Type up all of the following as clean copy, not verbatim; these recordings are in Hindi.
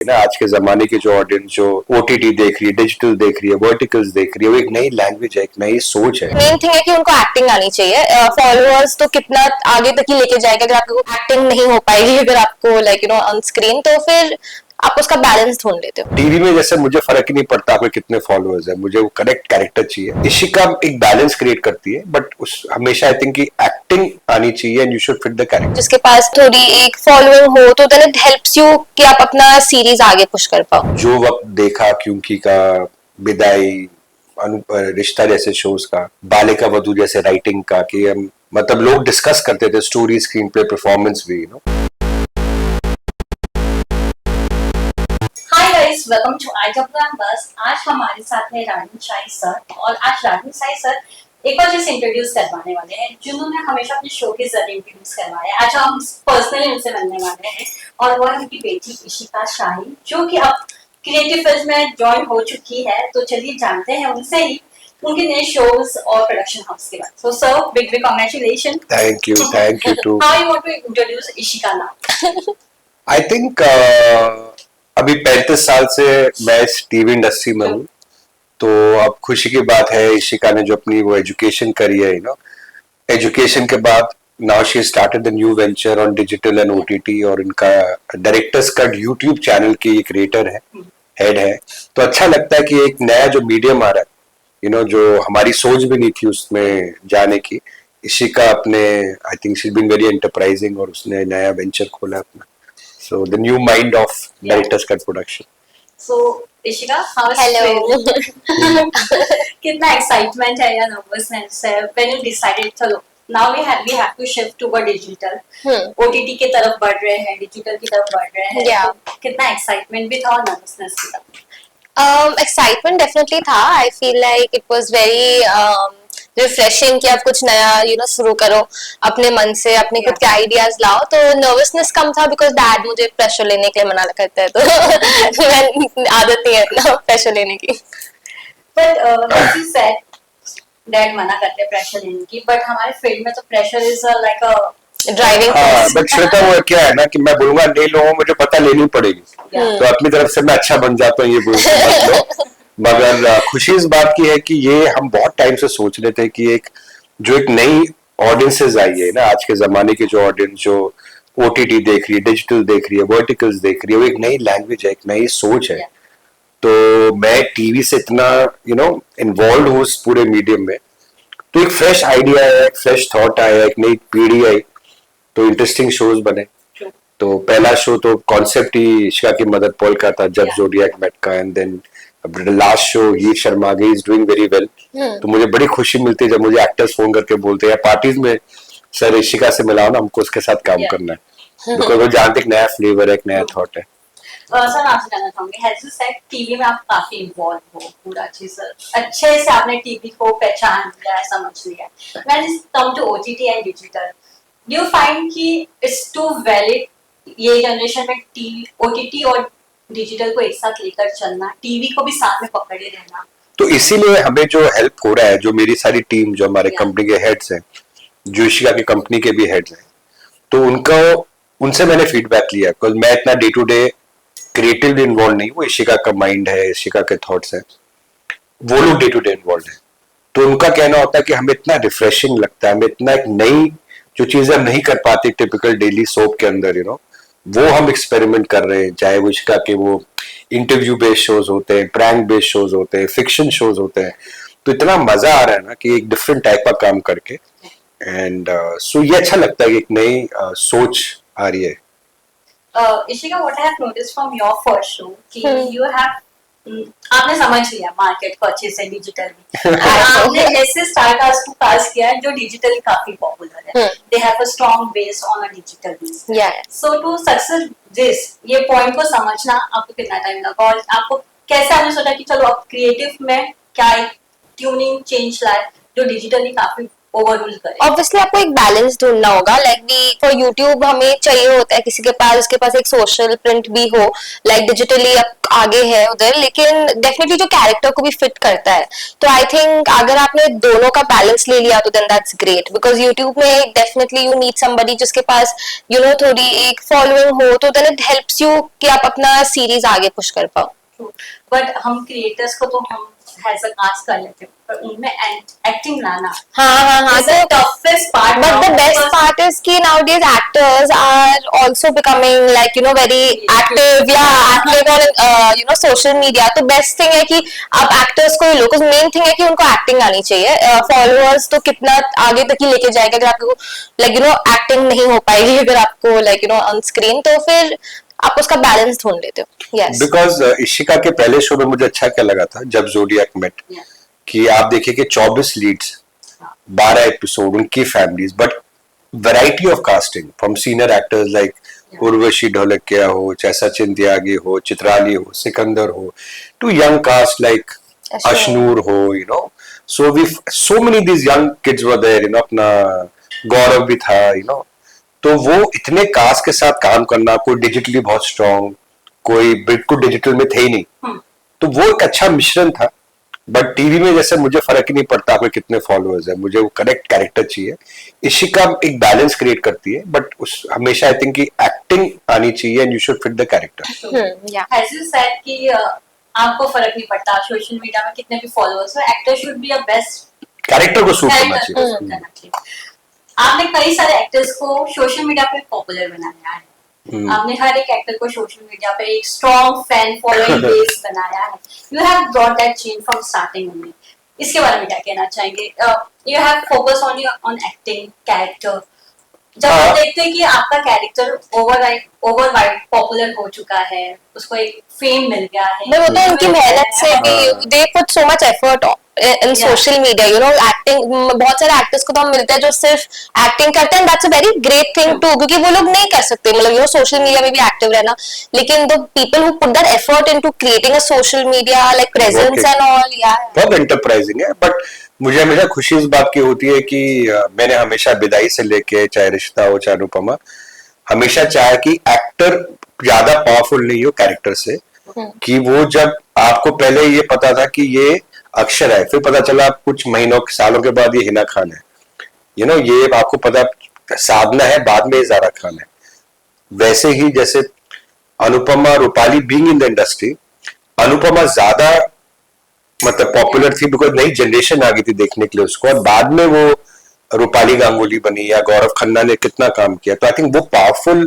ना आज के जमाने की जो ऑडियंस जो ओटीटी देख रही है, डिजिटल देख रही है, वर्टिकल्स देख रही है, वो एक नई लैंग्वेज है, एक नई सोच है। मेन थिंग है कि उनको एक्टिंग आनी चाहिए। फॉलोअर्स तो कितना आगे तक ही लेके जाएगा अगर आपको एक्टिंग नहीं हो पाएगी, अगर आपको लाइक ऑन स्क्रीन, तो फिर आप उसका बैलेंस ढूंढ लेते हो। टीवी में जैसे मुझे फर्क ही नहीं पड़ता आपके कितने फॉलोअर्स है, मुझे वो करेक्ट कैरेक्टर चाहिए। इशिका एक बैलेंस क्रिएट करती है, बट उस हमेशा आई थिंक कि एक्टिंग आनी चाहिए and you should fit the character. जिसके पास थोड़ी एक फॉलोइंग हो तो देन इट हेल्प्स यू कि आप अपना सीरीज आगे पुश कर पाओ। जो वक्त देखा क्योंकि का, विदाई, रिश्ता जैसे शोज का, बालिका वधू जैसे राइटिंग का, कि हम मतलब लोग डिस्कस करते थे स्टोरी, स्क्रीन प्ले, परफॉर्मेंस भी, हाय गाइस, वेलकम टू आज प्रोग्राम बस। आज हमारे साथ है राजन शाही सर, और आज राजन शाही सर एक और चीज इंट्रोड्यूस करवाने वाले हैं जिन्होंने हमेशा अपने शो के जरिए इंट्रोड्यूस करवाया है। आज हम पर्सनली उनसे मिलने वाले हैं, और वो है उनकी बेटी इशिका शाही, जो कि अब क्रिएटिव फील्ड में ज्वाइन हो चुकी है। तो चलिए जानते हैं उनसे ही उनके नए शोज और प्रोडक्शन हाउस के बारे में। So sir, big big congratulation. Thank you too. How you want to introduce Ishika now? I think अभी 35 साल से मैं इस टीवी इंडस्ट्री में हूँ, तो अब खुशी की बात है इशिका ने जो अपनी वो एजुकेशन करी है, एजुकेशन के बाद now she started the new venture on digital and OTT, और इनका डायरेक्टर्स कट यूट्यूब चैनल की ये क्रिएटर है, हेड है। तो अच्छा लगता है कि एक नया जो मीडियम आ रहा है, जो हमारी सोच भी नहीं थी उसमें जाने की। इशिका अपने I think she been very enterprising, और उसने नया वेंचर खोला अपना। So the new mind of Director's Cut Production. So Ishika, how is Hello. कितना एक्साइटमेंट है या नर्वसनेस है when you decided चलो now we have to shift toward digital, OTT की तरफ बढ़ रहे हैं, डिजिटल की तरफ बढ़ रहे हैं। Yeah. तो कितना एक्साइटमेंट भी था और नर्वसनेस भी था? एक्साइटमेंट डेफिनेटली था। I feel like it was very refreshing कि आप कुछ नया शुरू करो अपने मन से, अपने खुद के आइडियाज लाओ। तो नर्वसनेस कम था बिकॉज डैड मुझे प्रेशर लेने के लिए मना करते हैं, तो आदत नहीं है इतना प्रेशर लेने की। But as you said, dad मना करते हैं प्रेशर लेने की, बट हमारे फील्ड में तो pressure is like a driving force. But Shweta वो क्या है ना कि मैं बोलूंगा नहीं लो, मुझे पता लेनी पड़ेगी, तो अपनी तरफ से मैं अच्छा बन जाता हूँ ये बोल के मत लो। मगर खुशी इस बात की है कि ये हम बहुत टाइम से सोच रहे थे कि एक नई ऑडियंसेस आई है ना आज के जमाने की जो ऑडियंस जो ओटीटी देख रही है, डिजिटल देख रही है, वर्टिकल्स देख रही है, वो एक नई लैंग्वेज है, एक नई सोच है। तो मैं टीवी से इतना इन्वॉल्व हूँ उस पूरे मीडियम में, तो एक फ्रेश आइडिया है, एक फ्रेश थॉट आया, एक नई पीढ़ी आई, तो इंटरेस्टिंग शोज बने। तो पहला शो तो कॉन्सेप्ट ही इशिका की मदद पॉल का था, जब जोडियक मेट का, and then last show Heer Sharma is doing very well. तो मुझे बड़ी खुशी मिलती है जब मुझे एक्टर्स फोन करके बोलते हैं पार्टीज में, सर इशिका से मिलाओ ना, हमको उसके साथ काम करना है, बिकॉज वो जानते एक नया फ्लेवर है, एक नया थॉट है। सर आपसे जानना चाहूंगी, हैज यू सेड टीवी में आप काफी इन्वॉल्व हो, पूरा अच्छे से आपने टीवी को पहचान लिया है, समझ लिया है। When it come to OTT and digital, do you find कि इट्स टू वैलिड ये जनरेशन में टीवी, ओटीटी और डिजिटल को एक साथ लेकर चलना, टीवी को भी साथ में पकड़े रहना? तो इसीलिए हमें जो हेल्प हो रहा है, जो मेरी सारी टीम, जो हमारे कंपनी के हेड्स हैं, जो इशिका की कंपनी के भी हेड्स हैं, तो उनसे मैंने फीडबैक लिया, बिकॉज मैं इतना day to day creatively involve नहीं, वो इशिका का माइंड है, इशिका के थॉट्स हैं, वो लोग डे टू डे इन्वॉल्व है। तो उनका कहना होता है कि हमें इतना रिफ्रेशिंग लगता है, हमें इतना एक नई जो चीजें हम नहीं कर पाते टिपिकल डेली सोप के अंदर, वो हम एक्सपेरिमेंट कर रहे हैं, चाहे वो इशिका के वो इंटरव्यू बेस्ड शोज होते हैं, प्रैंक बेस्ड शोज होते हैं, फिक्शन शोज होते हैं। तो इतना मजा आ रहा है ना कि एक डिफरेंट टाइप का काम करके, एंड सो ये अच्छा लगता है कि एक नई सोच आ रही है। Ishika, what I have noticed from your first show कि you have आपने समझ लिया मार्केट को अच्छे से डिजिटली, आपने ऐसे स्टारकास्ट को कास्ट किया है जो डिजिटली काफी पॉपुलर है, they have a strong base on a digital base. So to success this, ये पॉइंट को समझना आपको कितना टाइम लगा, और आपको कैसे आपने सोचा कि चलो अब क्रिएटिव में क्या ट्यूनिंग चेंज लाए जो डिजिटली काफी ओवररूल करे। ऑब्वियसली आपको एक बैलेंस ढूंढना होगा, लाइक वी फॉर यूट्यूब हमें चाहिए होता है किसी के पास उसके पास एक सोशल प्रिंट भी हो, लाइक डिजिटली आगे है उधर, लेकिन डेफिनेटली जो कैरेक्टर को भी फिट करता है। तो आई थिंक अगर आपने दोनों का बैलेंस ले लिया तो then that's great, because YouTube में डेफिनेटली यू नीड समबडी जिसके पास यू नो थोड़ी एक फॉलोइंग हो, तो देन इट हेल्प्स यू कि आप अपना सीरीज आगे पुश कर पाओ। बट हम क्रिएटर्स को तो हम हैज अ कास्ट कर लेते हैं, पर उनमें एक्टिंग लाना हाँ, the toughest part. But now the best because part is कि nowadays actors are also becoming like you know very active, active on social media. तो best thing है कि आप actors को ही लो, because main thing है कि उनको acting आनी चाहिए। Followers तो कितना आगे तक ही लेके जाएगा अगर आपको like acting नहीं हो पाएगी अगर आपको like on screen, तो फिर आप उसका बैलेंस ढूंढ लेते हो। Yes. बिकॉज इशिका के पहले शो में मुझे अच्छा क्या लगा था जब जोडियक मेट, कि आप देखिए कि 24 लीड्स, 12 एपिसोड, उनकी families, but variety of casting from senior actors like Urvashi Dholakia हो, चाहे सचिन त्यागी हो, चित्राली हो, सिकंदर हो, to young cast like Ashnoor हो, so many these young kids were there, अपना गौरव भी था, तो वो इतने कास्ट के साथ काम करना, कोई डिजिटली बहुत स्ट्रांग, कोई बिल्कुल डिजिटल में थे ही नहीं, तो वो एक अच्छा मिश्रण था। बट टीवी में जैसे मुझे फर्क ही नहीं पड़ता आपके कितने फॉलोअर्स हैं, मुझे वो करेक्ट कैरेक्टर चाहिए। इशिका एक बैलेंस क्रिएट करती है, बट उस हमेशा आई थिंक कि एक्टिंग आनी चाहिए and you should fit the character. As you said कि आपको फर्क नहीं पड़ता सोशल मीडिया में कितने भी फॉलोअर्स हो, actor should be a best character को सूट करना कैरेक्टर को चाहिए। करना चाहिए। आपने कई सारे एक्टर्स को सोशल मीडिया पे पॉपुलर बनाया है, आपने हर एक एक्टर को सोशल मीडिया पे एक स्ट्रॉन्ग फैन फॉलोइंग बेस बनाया है। You have brought that change from starting only. इसके बारे में क्या कहना चाहेंगे? You have focus on acting character. जब हम देखते हैं कि आपका कैरेक्टर ओवरवाइड पॉपुलर हो चुका है, उसको एक फेम मिल गया है, वो तो उनकी मेहनत से भी, they put so much effort in social media, acting. बहुत सारे एक्टर्स को तो हम मिलते हैं जो सिर्फ एक्टिंग करते हैं, that's a very great thing too, क्योंकि वो लोग नहीं कर सकते मतलब सोशल मीडिया में भी एक्टिव रहना, लेकिन the people who put that effort into creating a social media like presence and all, बहुत एंटरप्राइजिंग है। बट मुझे हमेशा खुशी इस बात की होती है कि मैंने हमेशा विदाई से लेके चाहे रिश्ता हो चाहे अनुपमा, हमेशा चाहे कि एक्टर ज्यादा पावरफुल नहीं हो कैरेक्टर से, कि वो जब आपको पहले ये पता था कि ये अक्षर है, फिर पता चला कुछ महीनों सालों के बाद ये हिना खान है, ये आपको पता साधना है, बाद में ये ज़ारा खान है। वैसे ही जैसे Anupama Rupali being in the industry, Anupama ज्यादा मतलब पॉपुलर थी बिकॉज नई जनरेशन आ गई थी देखने के लिए उसको, और बाद में वो रूपाली गांगुली बनी या गौरव खन्ना ने कितना काम किया। तो आई थिंक वो पावरफुल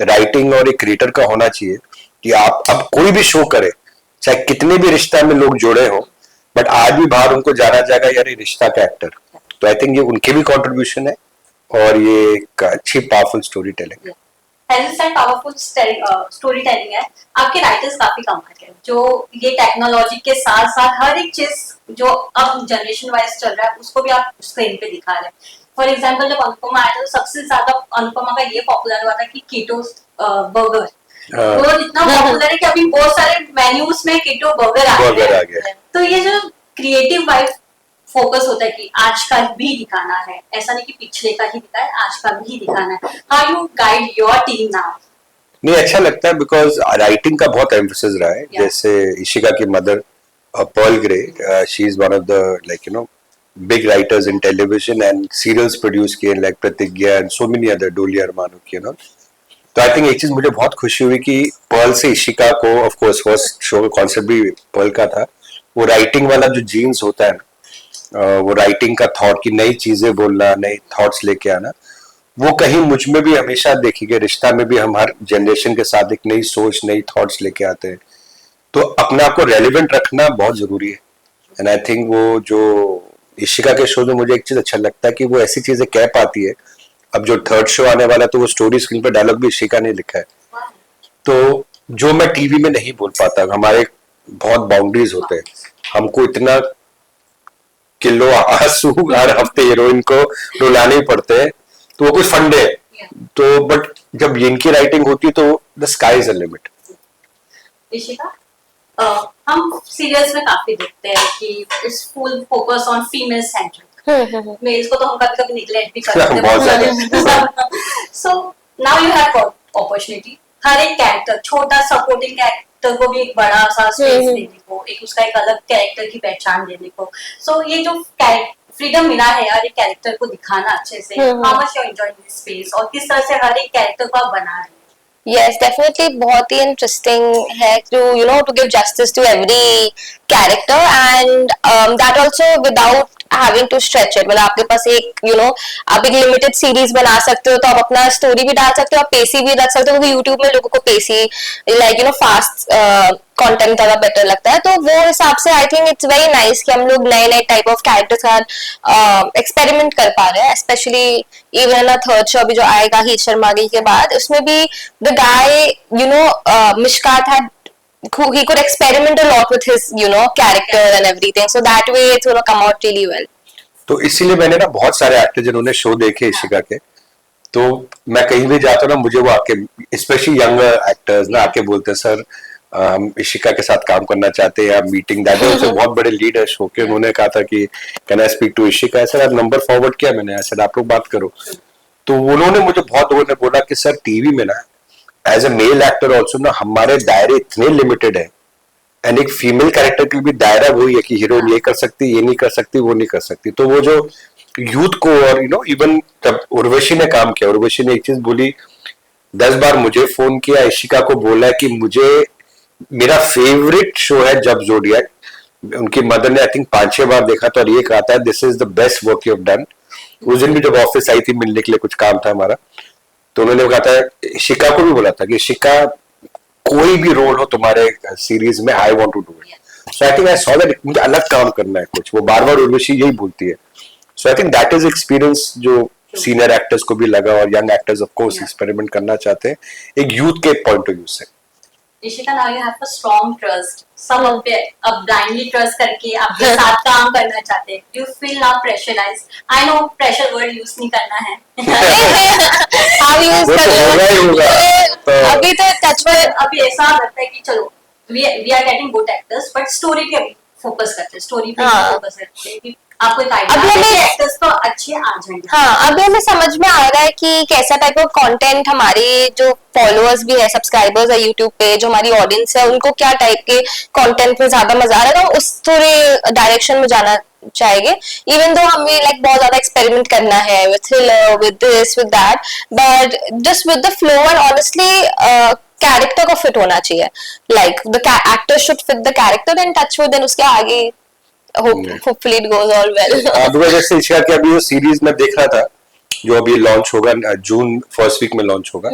राइटिंग और एक क्रिएटर का होना चाहिए कि आप अब कोई भी शो करे, चाहे कितने भी रिश्ता में लोग जुड़े हो, बट आज भी बाहर उनको जाना जाएगा यार ये रिश्ता का एक्टर। तो आई थिंक ये उनके भी कॉन्ट्रीब्यूशन है और ये एक अच्छी पावरफुल स्टोरी टेलिंग है। पावरफुल स्टोरी टेलिंग है। आपके राइटर्स काफी कमाल के, जो ये टेक्नोलॉजी के साथ साथ हर एक चीज जो अब जनरेशन वाइज चल रहा है उसको भी आप स्क्रीन पे दिखा रहे हैं। फॉर एग्जाम्पल जब अनुपमा आया था तो सबसे ज्यादा अनुपमा का ये पॉपुलर हुआ था कि कीटो बर्गर, वो इतना पॉपुलर है कि अभी बहुत सारे मेन्यूज में कीटो बर्गर आ गया। तो ये जो क्रिएटिव वाइज फोकस होता है कि आज का भी दिखाना है, ऐसा नहीं कि पिछले का ही दिखाए, आज का भी दिखाना है। How you guide your team now? नहीं, अच्छा लगता है बिकॉज राइटिंग का बहुत एम्फेसिस रहा है। जैसे इशिका की mother Pearl Grey, she is one of the big writers in television and serials produce किए like प्रतिज्ञा and so many other डोली अरमानो की, तो आई थिंक एक चीज मुझे बहुत खुशी हुई कि पर्ल से इशिका को, ऑफ कोर्स फर्स्ट शो का कॉन्सेप्ट भी पर्ल का था, वो राइटिंग वाला जो जीन्स होता है ना, वो राइटिंग का थॉट की नई चीजें बोलना, नई थॉट्स लेके आना, वो कहीं मुझ में भी हमेशा देखी गई। रिश्ता में भी हम हर जनरेशन के साथ एक नई सोच, नई थॉट्स लेके आते हैं, तो अपने आप को रेलिवेंट रखना बहुत जरूरी है। एंड आई थिंक वो जो इशिका के शो में मुझे एक चीज अच्छा लगता है कि वो ऐसी चीजें कह पाती है। अब जो थर्ड शो आने वाला है तो वो स्टोरी स्क्रीन पर डायलॉग भी इशिका ने लिखा है, तो जो मैं टीवी में नहीं बोल पाता, हमारे बहुत बाउंड्रीज होते हैं, हमको इतना किलो आंसू हर हफ्ते हीरोइन को रुलाने ही पड़ते हैं, तो वो कुछ फंडे है। तो बट जब इनकी राइटिंग होती है तो the sky is the limit. Ishika, हम सीरियल्स में काफी देखते हैं कि it's full focus on female centric, males को तो हम कभी कभी निगलेक्ट भी करते बहुत हैं। So now you have opportunity, हर एक कैरेक्टर, छोटा सपोर्टिंग कैरेक्टर को भी एक बड़ा सा स्पेस देने को, एक उसका एक अलग कैरेक्टर की पहचान देने को। सो ये जो फ्रीडम मिला है हर एक कैरेक्टर को दिखाना अच्छे से, how much you enjoying this space, और किस तरह से हर एक कैरेक्टर को आप बना रहे हैं। Yes, definitely बहुत ही interesting है to give justice to every character and that also without having to stretch it। मतलब आपके पास एक आप एक लिमिटेड सीरीज बना सकते हो, तो आप अपना स्टोरी भी डाल सकते हो, आप पेसी भी रख सकते हो, क्योंकि यूट्यूब में लोगों को पेसी फास्ट कंटेंट ज्यादा बेटर लगता है। तो वो हिसाब से I think it's very nice कि हम लोग नए नए टाइप ऑफ कैरेक्टर्स का एक्सपेरिमेंट कर पा रहे हैं, स्पेशली इवन थर्ड शो भी जो आएगा हीत शर्मा के बाद, उसमें भी the guy Mishkat had he could experiment a lot with his character and everything, so that way it's going to come out really well। तो इसीलिए मैंने ना बहुत सारे एक्टर जिन्होंने शो देखे इशिका के, तो मैं कहीं भी जाता हूँ ना, मुझे वो आके स्पेशली यंग एक्टर्स ना आके बोलते हैं सर हम इशिका के साथ काम करना चाहते हैं, मीटिंग दैट वाज बहुत बड़े लीडर शो के। उन्होंने कहा था कि can I speak to Ishika, sir number forward किया मैंने, सर आप लोग बात करो। तो उन्होंने मुझे बहुत लोगों ने बोला कि सर टीवी में ना as a male actor also ना हमारे दायरे इतने लिमिटेड है, एंड एक फीमेल कैरेक्टर के भी दायरा वही है कि हीरोइन ये कर सकती, ये नहीं कर सकती, वो नहीं कर सकती। तो वो जो यूथ को, और इवन तब उर्वशी ने काम किया, उर्वशी ने एक चीज बोली, 10 बार मुझे फोन किया, इशिका को बोला कि मुझे मेरा फेवरेट शो है जब जोडियक, उनकी मदर ने आई थिंक 5-6 बार देखा था, और ये कहा था this is the best work you have done. उस दिन भी जब ऑफिस आई थी मिलने के लिए, कुछ काम था हमारा, तो उन्होंने कहा था, शिका को भी बोला था कि शिका कोई भी रोल हो तुम्हारे सीरीज में, I want to do it. So I think I saw that मुझे अलग काम करना है कुछ, वो बार बार उर्वशी यही बोलती है। So I think that is experience जो सीनियर एक्टर्स को भी लगा, और young actors of course experiment करना चाहते हैं एक यूथ के पॉइंट ऑफ व्यू से। Ishika, now you have a strong trust, सब आप पे अब blindly trust करके आपके साथ काम करना चाहते हैं। You feel now pressurized? I know pressure word use नहीं करना है। आप यूज वो कर तो होगा ही होगा। लो, अभी तो टच में अभी ऐसा लगता है कि चलो we are getting good actors, but story पे फोकस करते हैं, स्टोरी पे फोकस करते हैं कि आपको एक आइडिया है कि एक्टर्स तो अच्छे आ जाएंगे। हाँ, अभी हमें समझ में आ रहा है कि कैसा टाइप ऑफ कंटेंट हमारे जो फॉलोअर्स भी है, सब्सक्राइबर्स है यूट्यूब पे, जो हमारी ऑडियंस है, उनको क्या टाइप के कंटेंट में ज्यादा मजा आ रहा है, तो उस थोड़े डायरेक्शन में जाना चाहेंगे। इवन दो हमें बहुत ज्यादा एक्सपेरिमेंट करना है with thriller, with this, with that, but just with the flow and honestly character को फिट होना चाहिए, like the actor should fit the character and touch with, then उसके आगे hopefully it goes all well। अब जैसे इशिका की अभी वो सीरीज में देख रहा था जो अभी लॉन्च होगा, जून फर्स्ट वीक में लॉन्च होगा,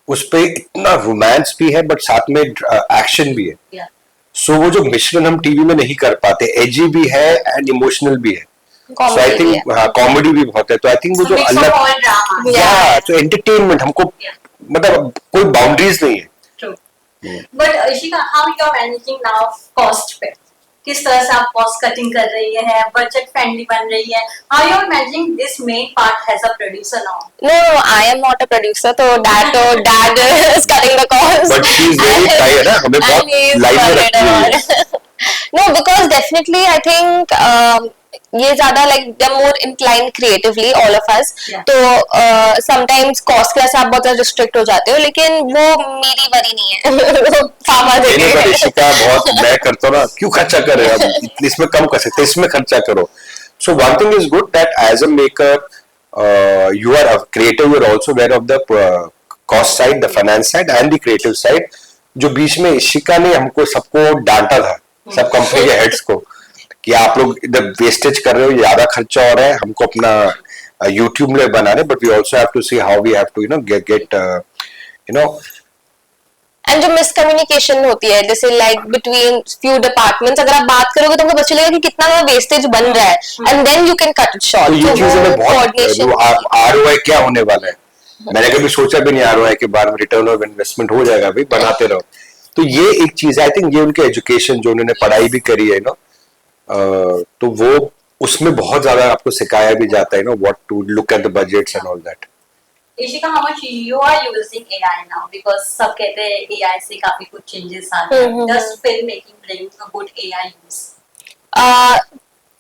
उस पे इतना रोमांस भी है बट साथ में एक्शन भी है। सो वो जो मिश्रण हम टीवी में नहीं कर पाते, एजी भी है एंड इमोशनल भी है, सो आई थिंक हाँ कॉमेडी भी बहुत है। तो आई थिंक वो जो अलग तो एंटरटेनमेंट हमको मतलब कोई बाउंड्रीज नहीं है। But Ishika, how you are managing now cost पे, किस तरह से आप कॉस्ट कटिंग कर रही है, बजट फ्रेंडली बन रही है, how you are managing this main part as a producer now? No, I am not a producer, तो dad is cutting the cost, but she is very tired, ना हमें बहुत लाइफ में रखती है। No, because definitely I think ये ज्यादा like they're more inclined creatively all of us, तो sometimes cost के आप बहुत ज्यादा restrict हो जाते हो, लेकिन वो मेरी वरी नहीं है। फार्मा मेरी शिका बहुत मैं करता हूँ ना, क्यों खर्चा कर रहे हो, अब इसमें कम कर सकते, इसमें खर्चा करो। So one thing is good that as a maker you are a creative, you are also aware of the cost side, the finance side and the creative side। जो बीच में इशिका ने हमको सबको डांटा था, सब कंपनी के हेड्स को, कि आप लोग इधर वेस्टेज कर रहे हो, ज्यादा खर्चा हो रहा है, हमको अपना यूट्यूब में बना रहे, but we also have to see how we have to get and जो मिसकम्युनिकेशन होती है जैसे लाइक बिटवीन फ्यू डिपार्टमेंट्स, अगर आप बात करोगे तो हमको पता चलेगा कि कितना वेस्टेज बन रहा है, and then you can cut it short. तो ये चीजें में बहुत आरओआई क्या होने वाला है, मैंने कभी सोचा भी नहीं आरओआई के बारे में, रिटर्न ऑफ इन्वेस्टमेंट हो जाएगा भाई, बनाते रहो। तो ये एक चीज आई थिंक, ये उनके एजुकेशन जो उन्होंने पढ़ाई भी करी है ना, तो वो उसमें बहुत ज्यादा आपको सिखाया भी जाता है ना, what to look at the budgets and all that. Ishika, how much you are using AI now? Because सब कहते हैं AI से काफी कुछ changes आ रहे हैं। Does filmmaking bring a good AI use?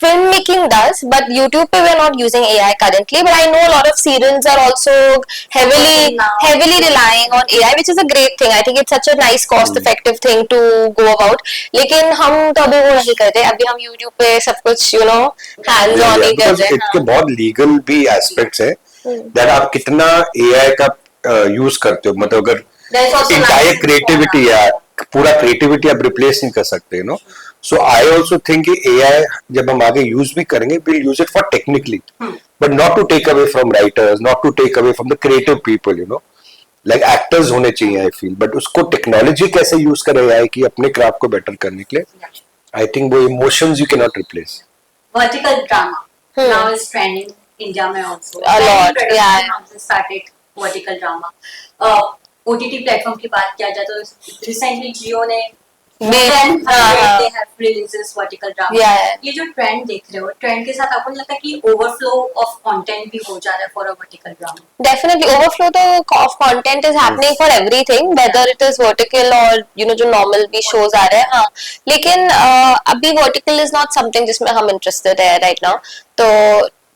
filmmaking does, but YouTube pe we're not using AI currently. But I know a lot of serials are also heavily relying on AI, which is a great thing. I think it's such a nice cost-effective thing to go about. लेकिन हम तो अभी वो नहीं करते. अभी हम YouTube पे सब कुछ hands on ही कर रहे हैं. इसके बहुत लीगल भी एस्पेक्ट्स है दैट आप कितना AI का यूज करते हो. मतलब अगर इंटायर क्रिएटिविटी या पूरा क्रिएटिविटी आप रिप्लेस नहीं कर सकते so I also think AI जब हम आगे यूज भी करेंगे will use it for technically but not to take away from writers, not to take away from the creative people like actors होने चाहिए आई फील. बट उसको टेक्नोलॉजी कैसे यूज करे AI कि अपने क्राफ्ट को बेटर करने के लिए. आई थिंक वो emotions you can not replace. Vertical drama now is trending India mein also. A lot, yeah. Houses started vertical drama. OTT platform की बात किया जाए तो recently Jio ने they have releases vertical drama. ये जो trend देख रहे हो, trend के साथ आपको नहीं लगता कि overflow of content भी हो जा रहा है for a vertical drama? Definitely overflow of content is happening for everything, whether it is vertical or जो normal भी shows आ रहे हैं. हाँ, लेकिन अभी vertical is not something जिसमें हम interested है right now. तो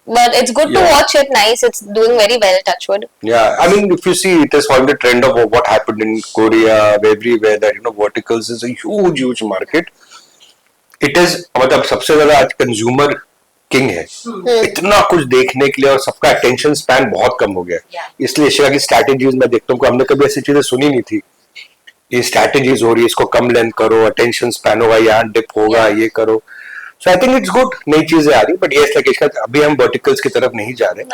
but it's good to watch it. Nice, it's doing very well. Touchwood. Yeah, I mean, if you see, it is following the trend of what happened in Korea, everywhere that verticals is a huge market. It is मतलब सबसे ज़्यादा आज consumer king है. इतना कुछ देखने के लिए और सबका attention span बहुत कम हो गया. इसलिए इस तरह की strategies मैं देखता हूँ कि हमने कभी ऐसी चीजें सुनी नहीं थी. ये strategies हो रही है, इसको कम लेंथ करो, attention span होगा, यहाँ dip होगा, ये करो. So I think it's good, नई चीजें आ रही, बट ये अभी हम वर्टिकल्स की तरफ नहीं जा रहे.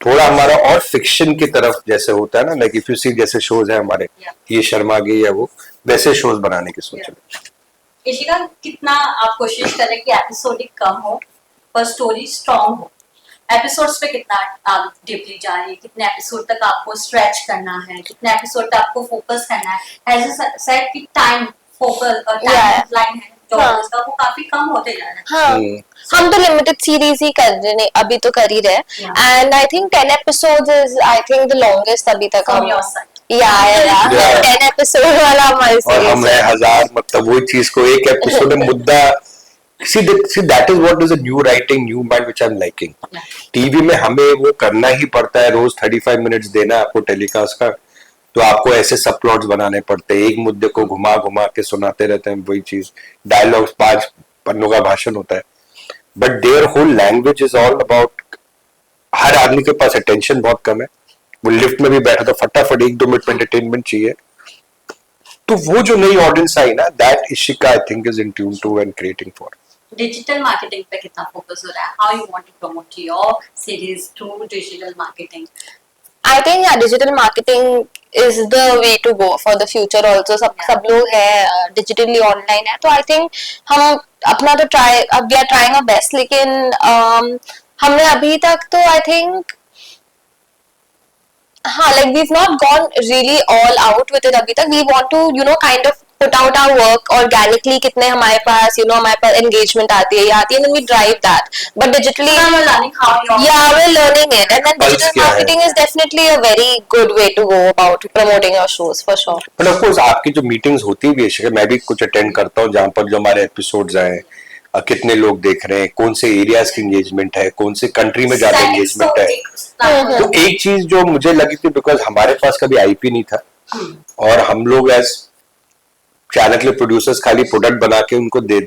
थोड़ा हमारा और फिक्शन की तरफ जैसे होता है ना, लाइक इफ यू सी जैसे शोज है हमारे ये शर्मा गे या वो वैसे शोज बनाने की सोच रहे. इशिका, कितना आप कोशिश करें कि एपिसोड कम हो पर स्टोरी स्ट्रॉन्ग हो. एपिसोड्स पे कितना आप डीपली जा रही है, कितने एपिसोड तक आपको स्ट्रेच करना है, कितने एपिसोड तक आपको फोकस करना है. एज अ सेट की टाइम फोकस और टाइम लाइन है वो काफी कम होते जा रहा है. हम तो लिमिटेड सीरीज ही कर रहे हैं अभी तो कर ही रहे हैं. And I think 10 episodes is I think the longest अभी तक हम 10 एपिसोड वाला हमारी सीरीज. और हम है 1000 मतलब वो चीज को एक एपिसोड में मुद्दा. See that is what is a new writing, new mind which I'm liking. TV में हमें वो करना ही पड़ता है, रोज 35 मिनट्स देना है आपको टेलीकास्ट का, तो आपको ऐसे सब प्लॉट्स बनाने पड़ते हैं, एक मुद्दे को घुमा घुमा के सुनाते रहते हैं वही चीज. डायलॉग्स 5 पन्नों का भाषण होता है, but their whole language is all about. हर आदमी के पास अटेंशन बहुत कम है. वो लिफ्ट में भी बैठा तो फटाफट 1-2 मिनट में एंटरटेनमेंट चाहिए. तो वो जो नई ऑडियंस आई ना, that Ishika I think is in tune to and creating for. Digital marketing पे कितना फोकस हो रहा है? How you want to promote your series through digital marketing? I think digital marketing is the way to go for the future also. सब लोग है digitally online है, तो I think हम अपना तो we are trying our best, लेकिन हमने अभी तक तो I think like we've not gone really all out with it अभी तक. We want to kind of put out our work organically. कितने हमारे पास हमारे पास engagement आती है and then we drive that. But digitally we're learning how we're learning it, and then digital marketing is definitely a very good way to go about promoting your shows for sure. But of course आपकी जो मीटिंग्स होती भी है, मैं भी कुछ अटेंड करता हूँ जहाँ पर जो हमारे एपिसोड्स आए, कितने लोग देख रहे हैं, कौन से एरियाज की एंगेजमेंट है, कौन से कंट्री में ज्यादा एंगेजमेंट है. तो एक चीज जो मुझे लगी थी, बिकॉज हमारे पास कभी आईपी नहीं था और हम लोग एज चैनल के प्रोड्यूसर्स खाली प्रोडक्ट बना के उनको दे,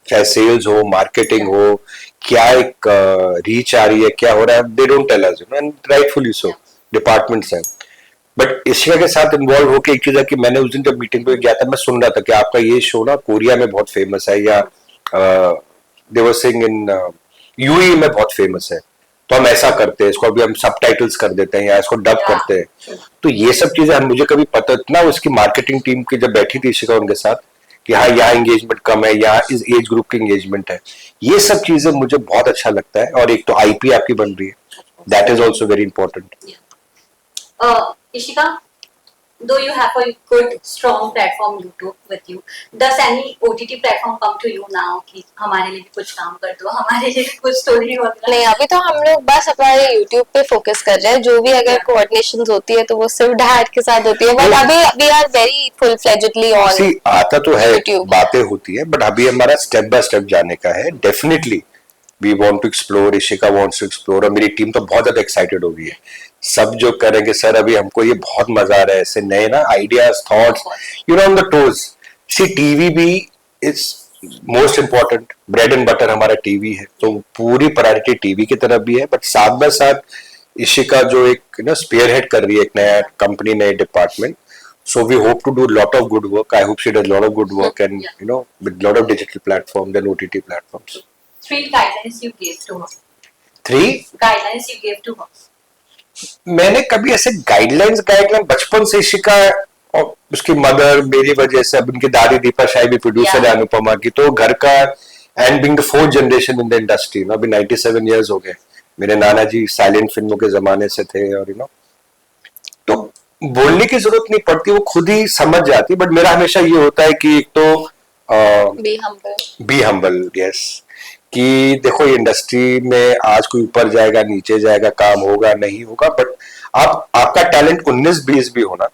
चाहे सेल्स हो, मार्केटिंग हो, क्या एक रीच आ रही है, क्या हो रहा है, they don't tell us, and rightfully so, departments हैं. बट इशिका के साथ इन्वॉल्व होकर एक चीज है कि मैंने उस दिन जब मीटिंग पे गया था, मैं सुन रहा था कि आपका ये शो ना कोरिया में बहुत फेमस है, या दे वर सेइंग इन यूएई में बहुत फेमस है, तो हम ऐसा करते हैं, इसको अभी हम सबटाइटल्स कर देते हैं या इसको डब करते हैं. तो ये सब चीजें हम मुझे कभी पता इतना, उसकी मार्केटिंग टीम की जब बैठी थी इशिका उनके साथ कि हाँ यहाँ एंगेजमेंट कम है, यहाँ इस एज ग्रुप की एंगेजमेंट है, ये सब चीजें मुझे बहुत अच्छा लगता है. और एक तो आईपी आपकी बन रही है, that is also very important. Ishika, though you have a good strong platform YouTube with you, does any OTT platform come to you now कि हमारे लिए भी कुछ काम कर दो, हमारे लिए भी कुछ स्टोरी वगैरह? नहीं, अभी तो हम लोग बस अपने YouTube पे फोकस कर रहे हैं. जो भी अगर कोऑर्डिनेशंस होती है तो वो सिर्फ डैड के साथ होती है, बट अभी we are very full fledgedly on. आता तो है, बातें होती है, बट अभी हमारा स्टेप बाय स्टेप जाने का है. Definitely we want to explore, Ishika wants to explore, और मेरी टीम तो बहुत ज्यादा एक्साइटेड हो गई है। सब जो करेंगे सर, अभी हमको ये बहुत मजा आ रहा है, ऐसे नए ना ideas, thoughts, you know, on the toes. See TV भी is most important, bread and butter हमारा टीवी है, तो पूरी प्रायोरिटी टीवी की तरफ भी है, बट साथ बाय साथ इशिका जो एक ना स्पेयर हेड कर रही है एक नया कंपनी, नए department, so we hope to do a lot of good work. I hope she does a lot of good work, and you know, with a lot of digital platforms and OTT platforms. 3 guidelines you gave to her. 3 Guidelines you gave to her. मैंने कभी ऐसे गाइडलाइन बचपन से इशिका और उसकी मदर, मेरी वजह से, अब उनकी दादी दीपा शाही भी प्रोड्यूसर है अनुपमा की, तो घर का, and being the 4th generation in the industry, अभी 97 इयर्स हो गए। मेरे नाना जी साइलेंट फिल्मों के जमाने से थे, और यू नो, तो बोलने की जरूरत नहीं पड़ती, वो खुद ही समझ जाती। बट मेरा हमेशा ये होता है कि एक तो बी हम्बल, यस, कि देखो ये इंडस्ट्री में आज कोई ऊपर जाएगा, नीचे जाएगा, काम होगा, नहीं होगा, बट आपका टैलेंट 19-20 भी होना,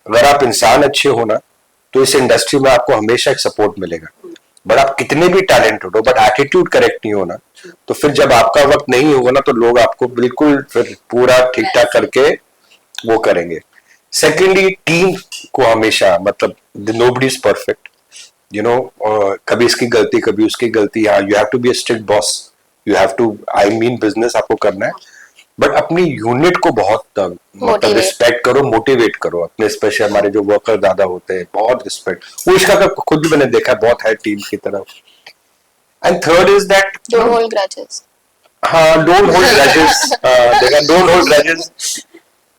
अगर आप इंसान अच्छे होना, तो इस इंडस्ट्री में आपको हमेशा एक सपोर्ट मिलेगा। बट आप कितने भी टैलेंटेड हो, बट एटीट्यूड करेक्ट नहीं होना, तो फिर जब आपका वक्त नहीं होगा ना, तो लोग आपको बिल्कुल फिर पूरा ठीक ठाक करके वो करेंगे। सेकेंडली, टीम को हमेशा, मतलब nobody is perfect, you know, कभी इसकी गलती कभी उसकी गलती। हाँ, you have to be a strict boss, you have to, I mean business आपको करना है, बट अपनी यूनिट को बहुत मतलब रिस्पेक्ट करो, मोटिवेट करो अपने, स्पेशली हमारे जो वर्कर दादा होते हैं, बहुत रिस्पेक्ट। वो इसका खुद भी मैंने देखा बहुत है टीम की तरफ। And third is that don't hold grudges. हाँ, डोंट होल्ड ग्रजेस, देखा, don't hold grudges,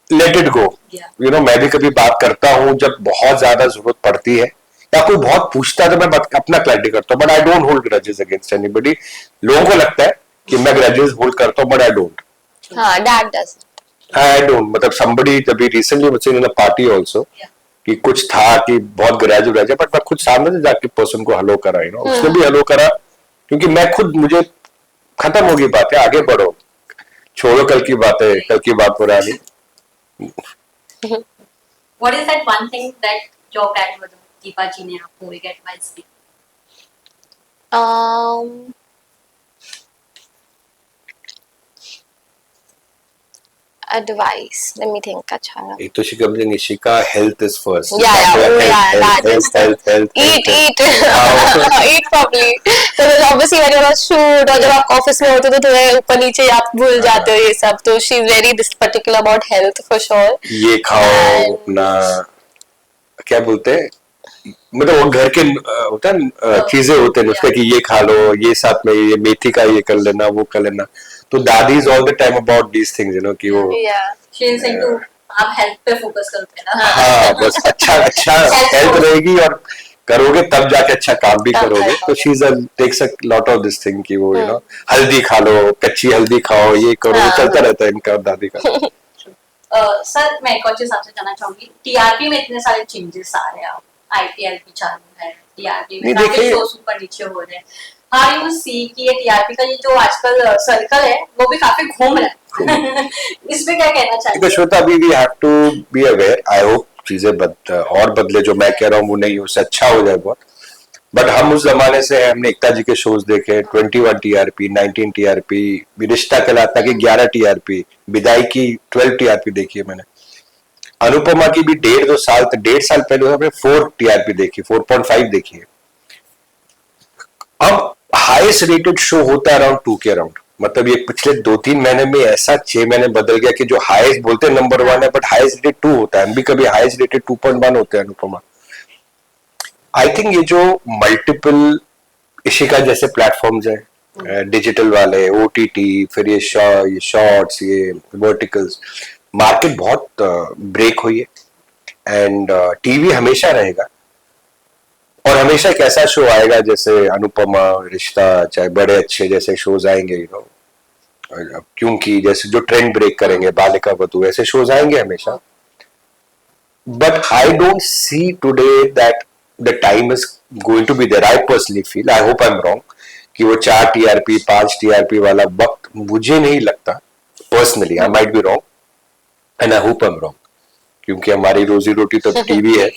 let it go. You know, मैं भी कभी बात करता हूँ जब बहुत ज्यादा जरूरत पड़ती है, या कोई बहुत पूछता है, तो मैं अपना क्लैरिटी करता हूँ, but I don't hold grudges against anybody. लोगों को लगता है कि मैं ग्रजेस होल्ड करता हूँ, बट आई डोंट। हाँ, डैड डज। आई डोंट, मतलब somebody अभी रिसेंटली मुझसे इन पार्टी ऑल्सो, कि कुछ था कि बहुत ग्रज, बट मैं खुद सामने से जाके पर्सन को हेलो करा, यू नो, उसने भी हेलो करा, क्योंकि मैं खुद, मुझे खत्म होगी बातें, आगे बढ़ो, छोड़ो कल की बातें, कल की बात पुरानी। What is that one thing that your grandmother Deepa जी ने आपको एक एडवाइस दी? Advice. Let me think. अच्छा। एक तो Ishika, health is first. Health. Eat. Eat properly. So obviously when you're on shoot, और जब आप ऑफिस में होते हो तो थोड़े ऊपर नीचे आप भूल जाते हो ये सब, तो she is very particular about health for sure. ये खाओ अपना, क्या बोलते हैं, मतलब वो घर के होता है चीजें होते हैं उसके, कि ये खा लो, ये साथ में ये मेथी का ये कर लेना, वो कर लेना, तो दादी is all the time about these things, you know, कि वो she is into, आप हेल्थ पे फोकस करते हैं ना। हाँ, बस अच्छा हेल्थ रहेगी और करोगे तब जाके अच्छा काम भी करोगे, तो she is takes a lot of this thing, कि वो, यू नो, हल्दी खा लो, कच्ची हल्दी खाओ, ये करो, चलता रहता है इनका दादी का। सर, मैं एक और चीज आपसे जानना चाहूंगी, टीआरपी में इतने सारे चेंजेस आ रहे हैं, आईपीएल भी चालू है, टीआरपी में काफी शोज ऊपर नीचे हो रहे हैं, हाउ यू सी कि ये टीआरपी का ये जो आजकल सर्कल है वो भी काफी घूम रहा है इसमें क्या कहना चाहिए? श्वेता, अभी we have to be aware, I hope चीजें और बदले, जो मैं कह रहा हूँ वो नहीं, उससे अच्छा हो जाए बहुत, बट हम उस जमाने से, हमने एकता जी के शोज देखे, 21 टीआरपी, 19 टीआरपी, रिश्ता कहलाता की 11 टीआरपी, विदाई की 12 टीआरपी देखी है मैंने, अनुपमा की भी 1.5 साल पहले हमने 4 टीआरपी देखी, 4.5 देखी है। अब हाईएस्ट रेटेड शो होता है अराउंड 2 के अराउंड, मतलब ये पिछले 2-3 महीने में ऐसा 6 महीने बदल गया कि जो हाईएस्ट बोलते हैं नंबर 1 है, बट हाईएस्ट रेटेड 2 होता है, हम भी कभी हाईएस्ट रेटेड 2.1 होते हैं अनुपमा। आई थिंक ये जो मल्टीपल इशिका जैसे प्लेटफॉर्म्स है, डिजिटल वाले, ओटीटी, फिर ये शॉर्ट्स, ये वर्टिकल्स, मार्केट बहुत ब्रेक हुई है, एंड टीवी हमेशा रहेगा, और हमेशा एक ऐसा शो आएगा जैसे अनुपमा, रिश्ता, चाहे बड़े अच्छे जैसे शोज आएंगे, यू नो, क्योंकि जैसे जो ट्रेंड ब्रेक करेंगे, बालिका वधू, ऐसे शोज आएंगे हमेशा, but I don't see today that the time is going to be there. I personally feel, I hope I am wrong, कि वो 4 टीआरपी 5 टीआरपी वाला वक्त मुझे नहीं लगता personally, I might be wrong and I hope I am wrong, क्योंकि हमारी रोजी रोटी तो टीवी है,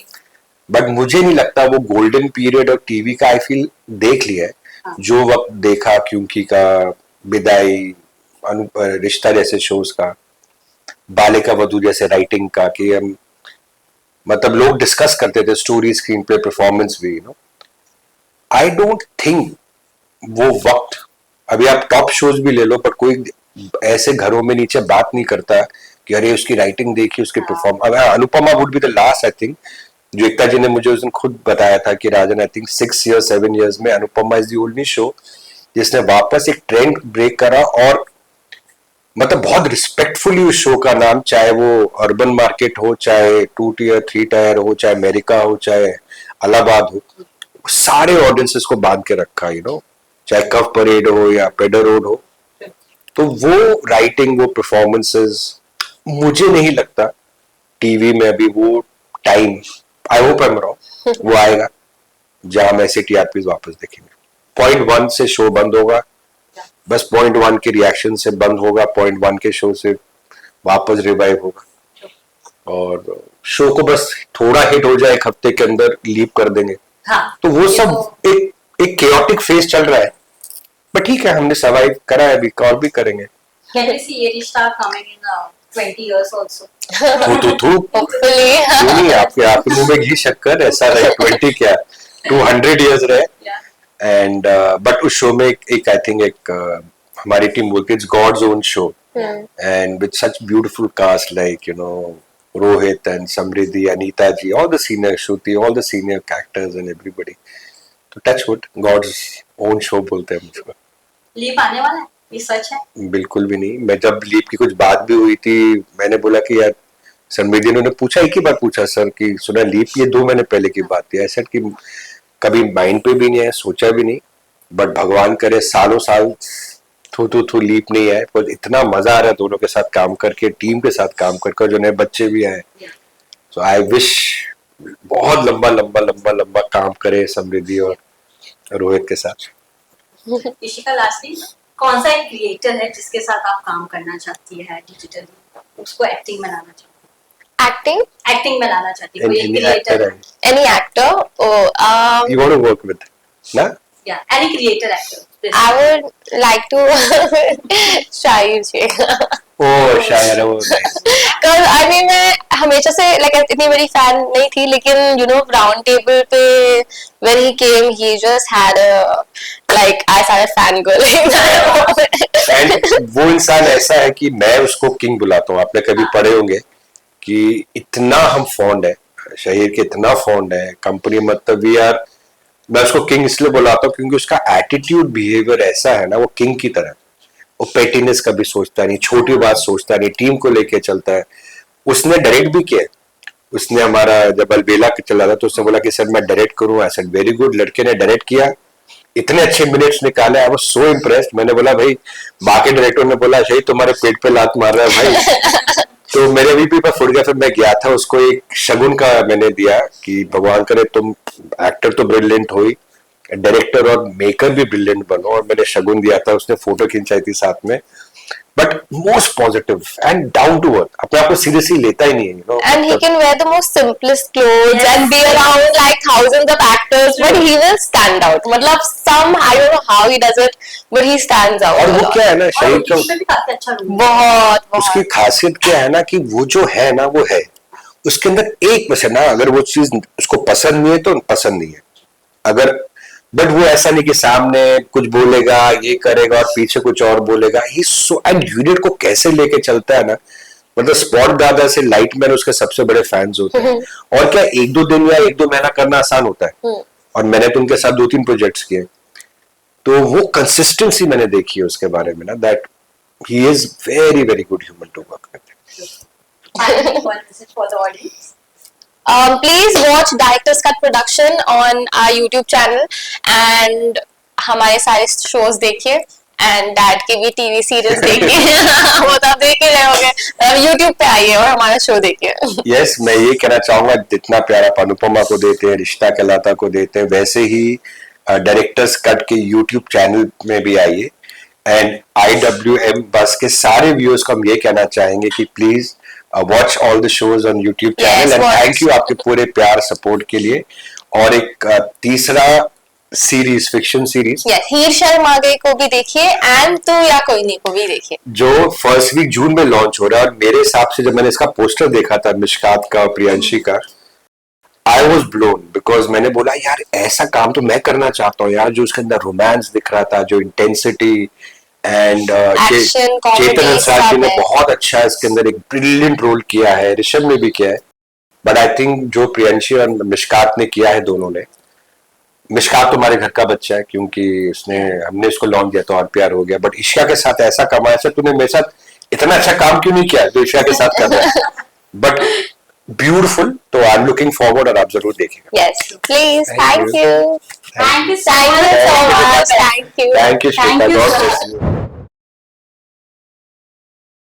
बट मुझे नहीं लगता वो गोल्डन पीरियड और टीवी का, आई फील देख लिया है जो वक्त देखा, क्योंकि का विदाई, रिश्ता जैसे शोज का, बालिका वधू जैसे राइटिंग का, कि हम मतलब लोग डिस्कस करते थे स्टोरी, स्क्रीन प्ले, परफॉर्मेंस भी, आई डोंट थिंक वो वक्त, अभी आप टॉप शोज भी ले लो पर कोई ऐसे घरों में नीचे बात नहीं करता कि अरे उसकी राइटिंग देखी, उसके परफॉर्म, अब Anupama would be the last, I think, जो एकता जी ने मुझे उस दिन खुद बताया था कि राजन, आई थिंक 6 years 7 years में Anupama is the only show जिसने वापस एक ट्रेंड ब्रेक करा, और मतलब बहुत रिस्पेक्टफुली उस शो का नाम, चाहे वो अर्बन मार्केट हो, चाहे 2 tier 3 tier हो, चाहे अमेरिका हो, चाहे इलाहाबाद हो, सारे ऑडियंसेस को बांध के रखा, चाहे कफ परेड हो या पेडर रोड हो। तो वो राइटिंग, वो परफॉर्मेंसेस, मुझे नहीं लगता टीवी में अभी वो time, I hope I am wrong, वो आएगा जहां हम ऐसे टीआरपीज वापस देखेंगे। 0.1 से शो बंद होगा, बस 0.1 के रिएक्शन से बंद होगा, 0.1 के शो से वापस रिवाइव होगा, और शो को बस थोड़ा हिट हो जाए एक हफ्ते के अंदर लीप कर देंगे। हाँ, तो वो सब एक केओटिक फेज चल रहा है, बट ठीक है, हमने सर्वाइव करा है, अभी और भी करेंगे। Can we see ये रिश्ता coming in 20 years also? थू Hopefully. क्यों नहीं, आपके मुंह में घी शक्कर, ऐसा रहे 20 क्या 200 years रहे। Yeah. एंड बट उस शो में एक आई थिंक एक हमारी टीम बोलती है it's God's own show, and with such beautiful cast like Rohit and Samriddhi, Anita ji, all the senior Shruti, all the senior characters and everybody, तो touch wood, God's own show बोलते हैं मुझको। लीप आने वाला है, ये सच है? बिल्कुल भी नहीं, मैं जब लीप की कुछ बात भी हुई थी, मैंने बोला कि यार, समृद्धि ने पूछा, एक ही बार पूछा सर कि सुना लीप, ये 2 महीने पहले की बात थी, ऐसा कि कभी माइंड पे भी नहीं है, सोचा भी नहीं, बट भगवान करे सालों साल थू लीप नहीं है, पर इतना मजा आ रहा है दोनों के साथ काम करके, टीम के साथ काम करके, जो नए बच्चे भी आए, तो आई विश बहुत लंबा लंबा लंबा लंबा काम करे समृद्धि और रोहित के साथ। इशिका, लास्टली कौन सा एक क्रिएटर है जिसके साथ आप काम करना चाहती है डिजिटली, उसको एक्टिंग में लाना चाहती Acting? एक्टिंग में लाना चाहती है, कोई एक Any actor क्रिएटर? है। Any actor? Oh, You want to work with, ना? या any creator actor? I would like to Shaheer Sheikh. ओ शायर है वो, nice। Cause I mean मैं हमेशा से like इतनी बड़ी fan नहीं थी, लेकिन round table पे when he came he just had a like I started fangirling। And वो इंसान ऐसा है कि मैं उसको किंग बुलाता हूँ, आपने कभी पढ़े होंगे कि इतना हम फॉन्ड है शहीर के, इतना फॉन्ड है कंपनी, मतलब वी आर, मैं उसको किंग इसलिए बुलाता हूँ क्योंकि उसका एटीट्यूड, बिहेवियर ऐसा है ना, वो किंग की तरह, वो पेटीनेस कभी सोचता नहीं, छोटी बात सोचता नहीं, टीम को लेके चलता है। उसने डायरेक्ट भी किया, उसने हमारा जब अलबेला चला था तो उसने बोला कि सर मैं डायरेक्ट करूँ, आई सेड वेरी गुड, लड़के ने डायरेक्ट किया, इतने अच्छे मिनट्स निकाले, आई वाज सो इम्प्रेस्ड। मैंने बोला भाई, बाकी डायरेक्टर ने बोला शहीद तुम्हारे पेट पे लात मार रहा है भाई। तो मेरे वीपी पर फुट गया, फिर मैं गया था, उसको एक शगुन का मैंने दिया कि भगवान करे तुम एक्टर तो ब्रिलियंट हो ही, डायरेक्टर और मेकर भी ब्रिलियंट बनो, और मैंने शगुन दिया था, उसने फोटो खिंचाई थी साथ में, but most positive and down to earth, अपने आप को सीरियसली लेता ही नहीं है, And he can wear the most simplest clothes and be around like thousands of actors, but he will stand out. मतलब some, I don't know how he does it, but he stands out. और a वो lot. क्या है ना और शहीद का, उसमें भी काफी अच्छा रोल है। बहुत उसकी बहुत खासियत क्या है ना कि वो जो है ना वो है, उसके अंदर 1% ना, अगर वो चीज उसको पसंद नहीं है तो पसंद नहीं है, अगर, बट वो ऐसा नहीं कि सामने कुछ बोलेगा, ये करेगा और पीछे कुछ और बोलेगा, ही सो, एंड यूनिट को कैसे लेके चलता है ना, मतलब स्पॉट दादा से लाइटमैन उसके सबसे बड़े फैंस होते हैं। और क्या 1-2 दिन या 1-2 महीना करना आसान होता है, और मैंने तो उनके साथ 2-3 प्रोजेक्ट्स किए, तो वो कंसिस्टेंसी मैंने देखी है उसके बारे में ना, that he is very very good human to work with. Finally, one message for the audience. Please watch Director's Cut Production on our YouTube channel and हमारे सारे shows देखिए, and डैड की भी टीवी सीरीज देखिए। वो तो आप देख ही रहे होंगे, YouTube पे आइए और हमारा शो देखिए। यस, मैं ये कहना चाहूंगा, जितना प्यार आप अनुपमा को देते हैं, रिश्ता कहलाता को देते हैं, वैसे ही डायरेक्टर्स कट के YouTube चैनल में भी आइए, एंड IWM बस के सारे व्यूअर्स को हम ये कहना चाहेंगे कि please watch all the shows on YouTube channel, and watch. Thank you आपके पूरे प्यार सपोर्ट के लिए। और एक तीसरा सीरीज, फिक्शन सीरीज, यस, हीर शर्मागे को भी देखिए एंड तू या कोई नहीं को भी देखिए। जो फर्स्ट वीक जून में लॉन्च हो रहा है। और मेरे हिसाब से जब मैंने इसका पोस्टर देखा था मिशकात का और प्रियांशी का, आई वॉज ब्लोन, बिकॉज मैंने बोला यार ऐसा काम तो मैं करना चाहता हूँ यार, जो उसके अंदर रोमांस दिख रहा था, जो इंटेंसिटी एंड Action, comedy, चेतन अंसारी सब ने है। बहुत अच्छा इसके अंदर एक ब्रिलियंट रोल किया है, ऋषभ ने भी किया है। बट आई थिंक जो प्रियांशी और मिशकात ने किया है, दोनों ने, मिशकात तो हमारे घर का बच्चा है क्योंकि उसने, हमने उसको लॉन्च दिया तो और प्यार हो गया। बट ईशा के साथ ऐसा कमाया, ऐसा तूने मेरे साथ इतना अच्छा काम क्यों नहीं किया जो ईशा के साथ कर रहा है? बट ब्यूटीफुल, तो आई एम लुकिंग फॉरवर्ड और आप जरूर देखिएगा। Yes please, Thank thank you, Thank you so thank you much. So much, thank you. Thank you Thank Shweta, you, God sir. Bless you.